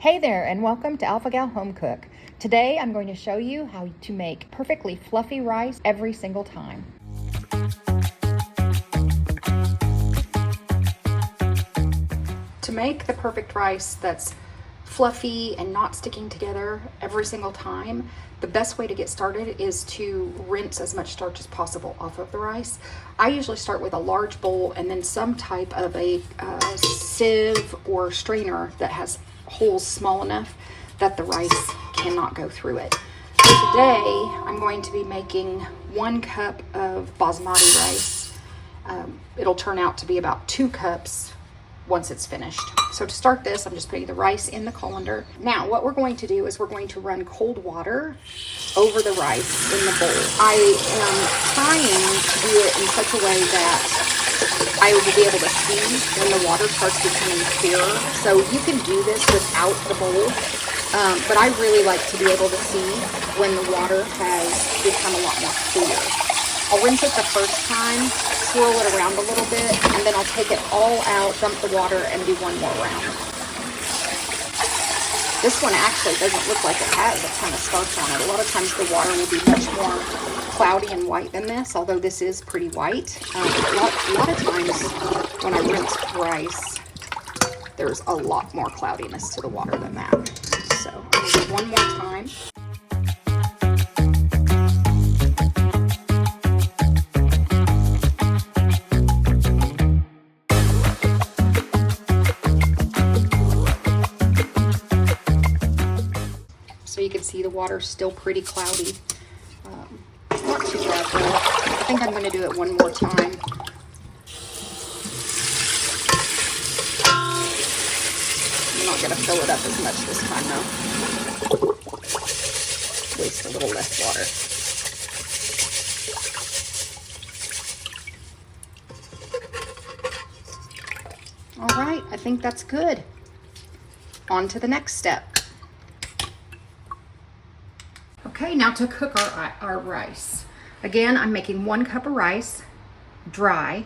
Hey there, and welcome to Alpha Gal Home Cook. Today I'm going to show you how to make perfectly fluffy rice every single time. To make the perfect rice that's fluffy and not sticking together every single time, the best way to get started is to rinse as much starch as possible off of the rice. I usually start with a large bowl and then some type of a sieve or strainer that has holes small enough that the rice cannot go through it. Today I'm going to be making 1 cup of basmati rice. It'll turn out to be about 2 cups once it's finished. So to start this, I'm just putting the rice in the colander. Now what we're going to do is we're going to run cold water over the rice in the bowl. I am trying to do it in such a way that I will be able to see when the water starts becoming clearer. So you can do this without the bowl, but I really like to be able to see when the water has become a lot more clear. I'll rinse it the first time, swirl it around a little bit, and then I'll take it all out, dump the water, and do one more round. This one actually doesn't look like it has a ton of starch on it. A lot of times the water will be much more cloudy and white than this, although this is pretty white. A lot of times when I rinse rice, there's a lot more cloudiness to the water than that. So I'm going to do one more time. So you can see the water's still pretty cloudy. Not too bad though. I think I'm going to do it one more time. I'm not going to fill it up as much this time though. Waste a little less water. All right, I think that's good. On to the next step. Okay, now to cook our rice. Again, I'm making 1 cup of rice, dry,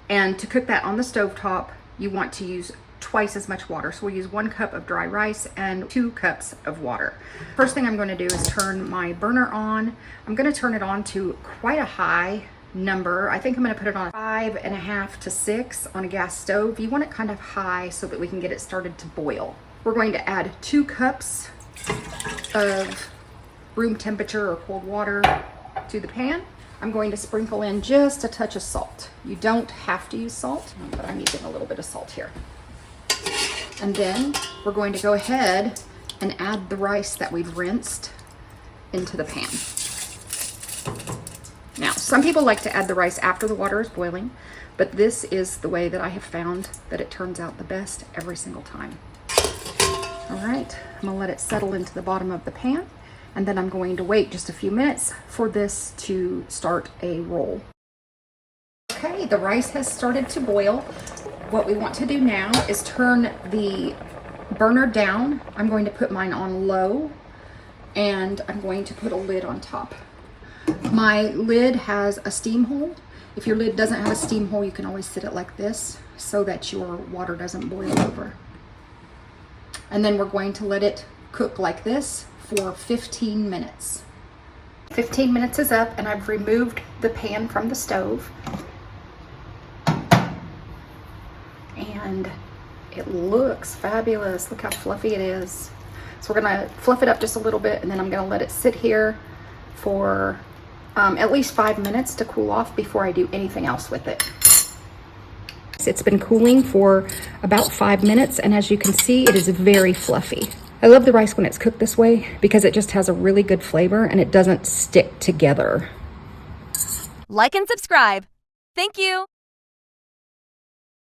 and to cook that on the stovetop, you want to use twice as much water. So we'll use 1 cup of dry rice and 2 cups of water. First thing I'm going to do is turn my burner on. I'm going to turn it on to quite a high number. I think I'm going to put it on 5.5 to 6 on a gas stove. You want it kind of high so that we can get it started to boil. We're going to add 2 cups of room temperature or cold water to the pan. I'm going to sprinkle in just a touch of salt. You don't have to use salt, but I'm using a little bit of salt here. And then we're going to go ahead and add the rice that we've rinsed into the pan. Now, some people like to add the rice after the water is boiling, but this is the way that I have found that it turns out the best every single time. All right, I'm gonna let it settle into the bottom of the pan. And then I'm going to wait just a few minutes for this to start a roll. Okay, the rice has started to boil. What we want to do now is turn the burner down. I'm going to put mine on low, and I'm going to put a lid on top. My lid has a steam hole. If your lid doesn't have a steam hole, you can always sit it like this so that your water doesn't boil over. And then we're going to let it cook like this for 15 minutes. 15 minutes is up and I've removed the pan from the stove. And it looks fabulous. Look how fluffy it is. So we're gonna fluff it up just a little bit and then I'm gonna let it sit here for at least 5 minutes to cool off before I do anything else with it. It's been cooling for about 5 minutes and as you can see, it is very fluffy. I love the rice when it's cooked this way because it just has a really good flavor and it doesn't stick together. Like and subscribe. Thank you.